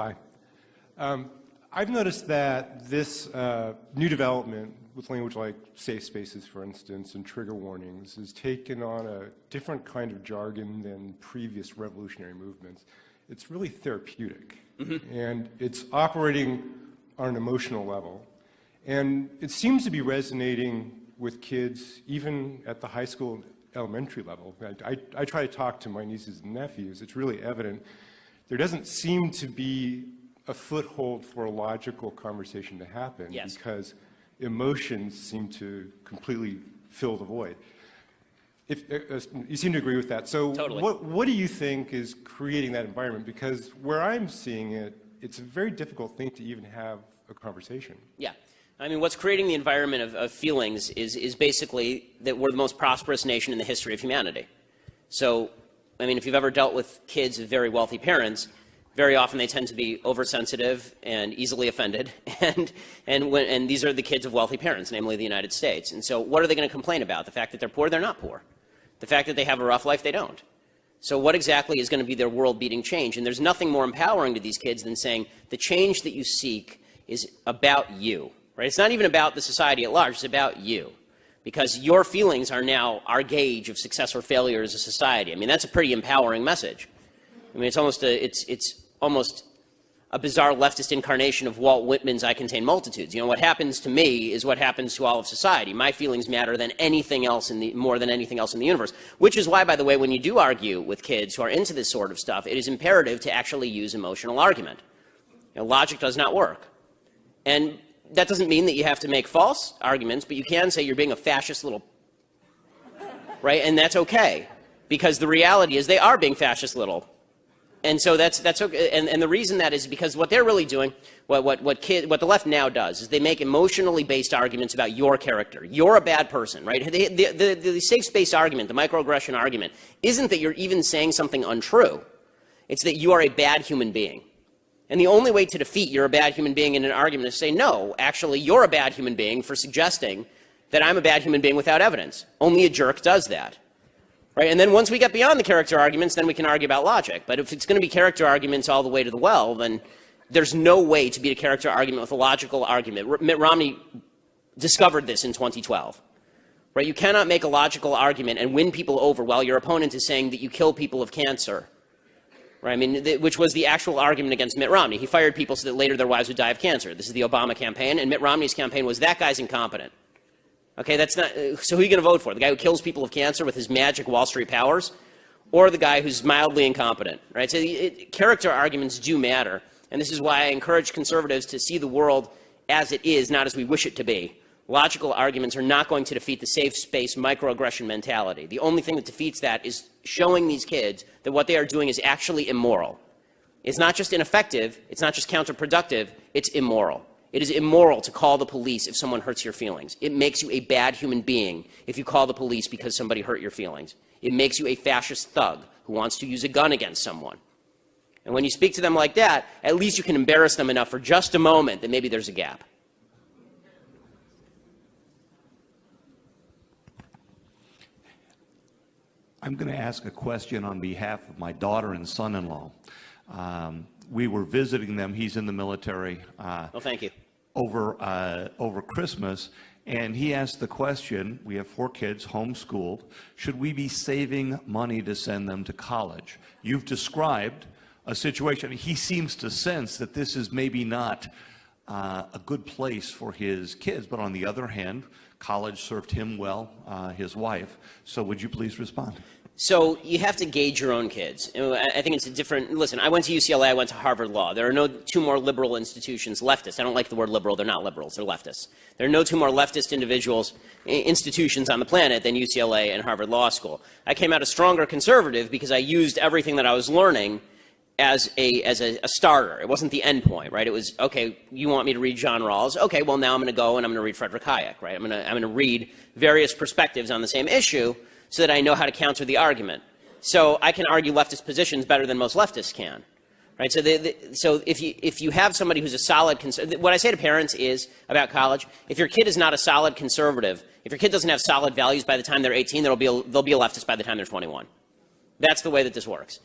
Hi. I've noticed that this new development with language like safe spaces, for instance, and trigger warnings has taken on a different kind of jargon than previous revolutionary movements. It's really therapeutic, and it's operating on an emotional level. And it seems to be resonating with kids even at the high school and elementary level. I try to talk to my nieces and nephews. It's really evident. There doesn't seem to be a foothold for a logical conversation to happen because emotions seem to completely fill the void. You seem to agree with that. So Totally. what do you think is creating that environment? Because where I'm seeing it, it's a very difficult thing to even have a conversation. Yeah. I mean, what's creating the environment of feelings is basically that we're the most prosperous nation in the history of humanity. So, I mean, if you've ever dealt with kids of very wealthy parents, very often they tend to be oversensitive and easily offended, and these are the kids of wealthy parents, namely the United States. And so what are they going to complain about? The fact that they're poor? They're not poor. The fact that they have a rough life? They don't. So what exactly is going to be their world-beating change? And there's nothing more empowering to these kids than saying the change that you seek is about you. Right? It's not even about the society at large. It's about you. Because your feelings are now our gauge of success or failure as a society. I mean, that's a pretty empowering message. I mean, it's almost a bizarre leftist incarnation of Walt Whitman's I Contain Multitudes. You know, what happens to me is what happens to all of society. My feelings matter than anything else more than anything else in the universe. Which is why, by the way, when you do argue with kids who are into this sort of stuff, it is imperative to actually use emotional argument. You know, logic does not work. And that doesn't mean that you have to make false arguments, but you can say you're being a fascist little, right? And that's okay, because the reality is they are being fascist little. And so that's okay. And the reason that is because what they're really doing, what the left now does, is they make emotionally based arguments about your character. You're a bad person, right? The safe space argument, the microaggression argument, isn't that you're even saying something untrue. It's that you are a bad human being. And the only way to defeat you're a bad human being in an argument is to say, no, actually, you're a bad human being for suggesting that I'm a bad human being without evidence. Only a jerk does that. Right? And then once we get beyond the character arguments, then we can argue about logic. But if it's going to be character arguments all the way to the well, then there's no way to beat a character argument with a logical argument. Mitt Romney discovered this in 2012. Right? You cannot make a logical argument and win people over while your opponent is saying that you kill people of cancer. Right? I mean, which was the actual argument against Mitt Romney. He fired people so that later their wives would die of cancer. This is the Obama campaign, and Mitt Romney's campaign was that guy's incompetent. Okay, that's not. So who are you going to vote for? The guy who kills people of cancer with his magic Wall Street powers, or the guy who's mildly incompetent? Right? So character arguments do matter, and this is why I encourage conservatives to see the world as it is, not as we wish it to be. Logical arguments are not going to defeat the safe space microaggression mentality. The only thing that defeats that is showing these kids that what they are doing is actually immoral. It's not just ineffective, it's not just counterproductive, it's immoral. It is immoral to call the police if someone hurts your feelings. It makes you a bad human being if you call the police because somebody hurt your feelings. It makes you a fascist thug who wants to use a gun against someone. And when you speak to them like that, at least you can embarrass them enough for just a moment that maybe there's a gap. I'm going to ask a question on behalf of my daughter and son-in-law. We were visiting them. He's in the military. Well, thank you. Over Christmas, and he asked the question, we have 4 kids homeschooled, should we be saving money to send them to college? You've described a situation. He seems to sense that this is maybe not a good place for his kids, but on the other hand, college served him well, his wife. So would you please respond? So you have to gauge your own kids. I think it's a different, listen, I went to UCLA, I went to Harvard Law. There are no 2 more liberal institutions, leftists. I don't like the word liberal, they're not liberals, they're leftists. There are no 2 more leftist institutions on the planet than UCLA and Harvard Law School. I came out a stronger conservative because I used everything that I was learning as a starter. It wasn't the end point, right? It was, okay, you want me to read John Rawls? Okay, well now I'm going to go and I'm going to read Frederick Hayek, right? I'm going to read various perspectives on the same issue so that I know how to counter the argument. So I can argue leftist positions better than most leftists can, right? So if you have somebody who's a solid conservative, what I say to parents is about college, if your kid is not a solid conservative, if your kid doesn't have solid values by the time they're 18, they'll be a leftist by the time they're 21. That's the way that this works.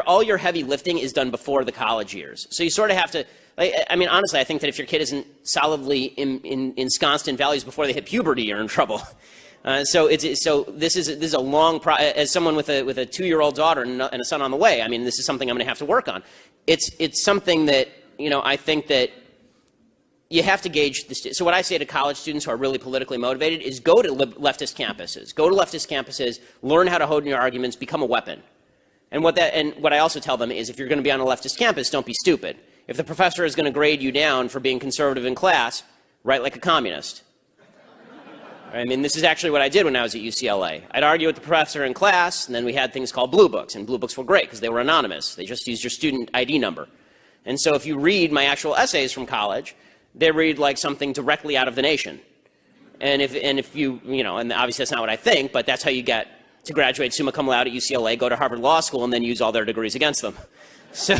all your heavy lifting is done before the college years. So you sort of have to, I mean, honestly, I think that if your kid isn't solidly ensconced in values before they hit puberty, you're in trouble. So this is a long as someone with a 2-year-old daughter and a son on the way. I mean, this is something I'm going to have to work on. It's something that, you know, I think that you have to gauge this. So what I say to college students who are really politically motivated is go to leftist campuses. Go to leftist campuses, learn how to hone your arguments, become a weapon. And what I also tell them is if you're going to be on a leftist campus, don't be stupid. If the professor is going to grade you down for being conservative in class, write like a communist. I mean, this is actually what I did when I was at UCLA. I'd argue with the professor in class, and then we had things called blue books, and blue books were great because they were anonymous. They just used your student ID number. And so if you read my actual essays from college, they read like something directly out of The Nation. And if you know, and obviously that's not what I think, but that's how you get to graduate summa cum laude at UCLA, go to Harvard Law School, and then use all their degrees against them. So